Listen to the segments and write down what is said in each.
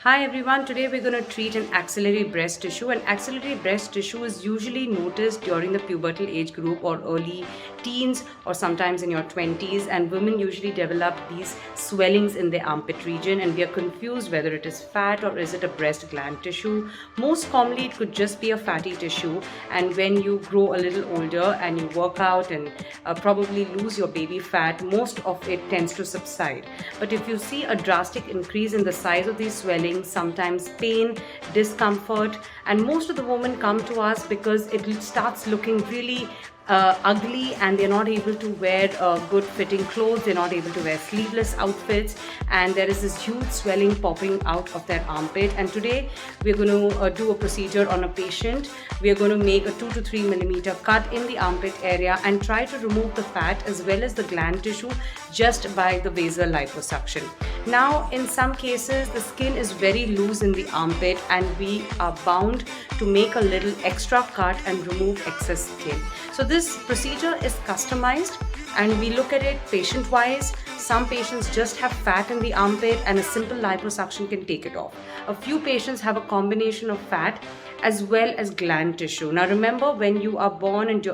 Hi everyone, today we're going to treat an axillary breast tissue. And axillary breast tissue is usually noticed during the pubertal age group or early teens or sometimes in your 20s, and women usually develop these swellings in the armpit region and we are confused whether it is fat or is it a breast gland tissue. Most commonly it could just be a fatty tissue, and when you grow a little older and you work out and probably lose your baby fat, most of it tends to subside. But if you see a drastic increase in the size of these swellings, sometimes pain, discomfort, and most of the women come to us because it starts looking really ugly and they're not able to wear good fitting clothes, they're not able to wear sleeveless outfits, and there is this huge swelling popping out of their armpit. And today we're going to do a procedure on a patient. We are going to make a 2 to 3 millimeter cut in the armpit area and try to remove the fat as well as the gland tissue just by the VASER liposuction. Now in some cases the skin is very loose in the armpit and we are bound to make a little extra cut and remove excess skin. So this procedure is customized and we look at it patient wise. Some patients just have fat in the armpit and a simple liposuction can take it off. A few patients have a combination of fat as well as gland tissue. Now remember, when you are born and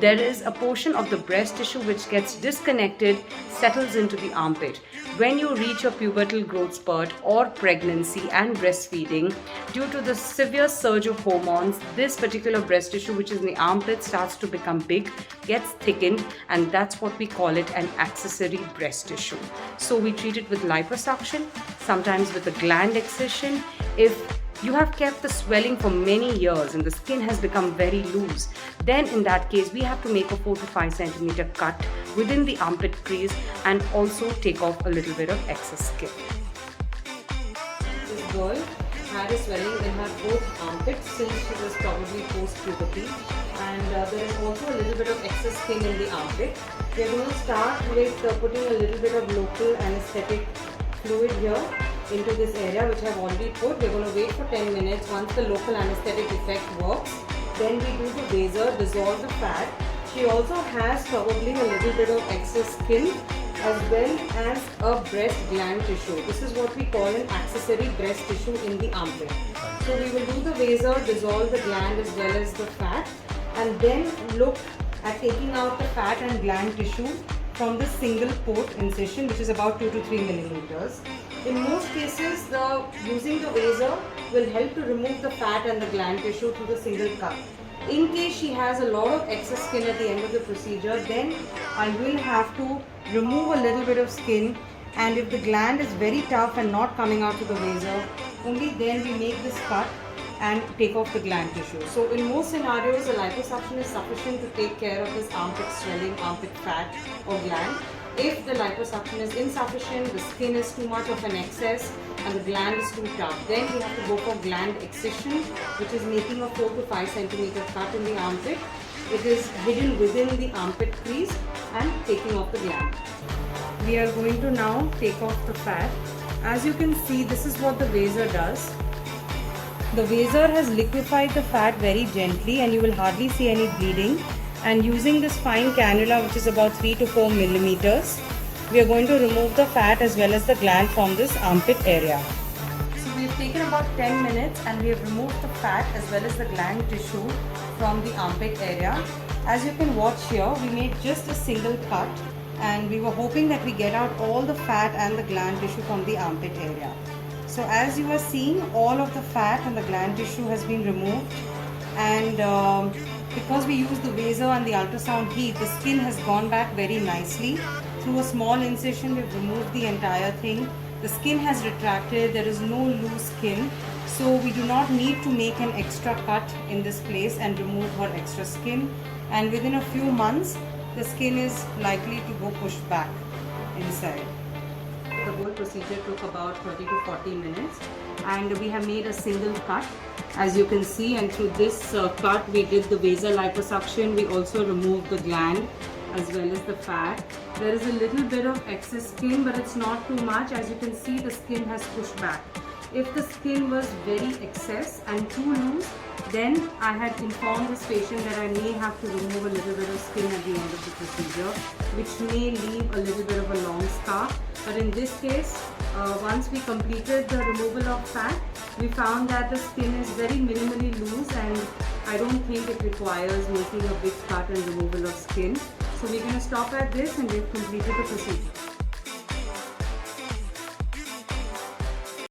there is a portion of the breast tissue which gets disconnected, settles into the armpit. When you reach your pubertal growth spurt or pregnancy and breastfeeding, due to the severe surge of hormones, this particular breast tissue which is in the armpit starts to become big, gets thickened, and that's what we call it an accessory breast tissue. So we treat it with liposuction, sometimes with a gland excision. If you have kept the swelling for many years and the skin has become very loose, then in that case we have to make a 4 to 5 centimeter cut within the armpit crease and also take off a little bit of excess skin. This girl had a swelling in her both armpits since she was probably post-puberty, and there is also a little bit of excess skin in the armpit. We are going to start with putting a little bit of local anesthetic fluid here into this area, which I have already put. We're going to wait for 10 minutes. Once the local anesthetic effect works, then we do the VASER, dissolve the fat. She also has probably a little bit of excess skin as well as a breast gland tissue. This is what we call an accessory breast tissue in the armpit. So we will do the VASER, dissolve the gland as well as the fat, and then look at taking out the fat and gland tissue from the single port incision, which is about 2 to 3 millimeters. In most cases, using the VASER will help to remove the fat and the gland tissue through the single cut. In case she has a lot of excess skin at the end of the procedure, then I will have to remove a little bit of skin, and if the gland is very tough and not coming out to the VASER, only then we make this cut and take off the gland tissue. So in most scenarios, a liposuction is sufficient to take care of this armpit swelling, armpit fat or gland. If the liposuction is insufficient, the skin is too much of an excess and the gland is too tough, then we have to go for gland excision, which is making a 4 to 5 centimeter cut in the armpit. It is hidden within the armpit crease and taking off the gland. We are going to now take off the fat. As you can see, this is what the VASER does. The VASER has liquefied the fat very gently and you will hardly see any bleeding. And using this fine cannula, which is about 3 to 4 millimeters, we are going to remove the fat as well as the gland from this armpit area. So we have taken about 10 minutes and we have removed the fat as well as the gland tissue from the armpit area. As you can watch here, we made just a single cut and we were hoping that we get out all the fat and the gland tissue from the armpit area. So as you are seeing, all of the fat and the gland tissue has been removed, and because we use the VASER and the ultrasound heat, the skin has gone back very nicely. Through a small incision, we've removed the entire thing. The skin has retracted, there is no loose skin. So we do not need to make an extra cut in this place and remove her extra skin. And within a few months, the skin is likely to go pushed back inside. The whole procedure took about 30 to 40 minutes and we have made a single cut, as you can see, and through this cut we did the VASER liposuction. We also removed the gland as well as the fat. There is a little bit of excess skin, but it's not too much. As you can see, the skin has pushed back. If the skin was very excess and too loose, then I had informed this patient that I may have to remove a little bit of skin at the end of the procedure, which may leave a little bit of a long scar. But in this case, once we completed the removal of fat, we found that the skin is very minimally loose, and I don't think it requires making a big cut and removal of skin. So we're going to stop at this, and we've completed the procedure.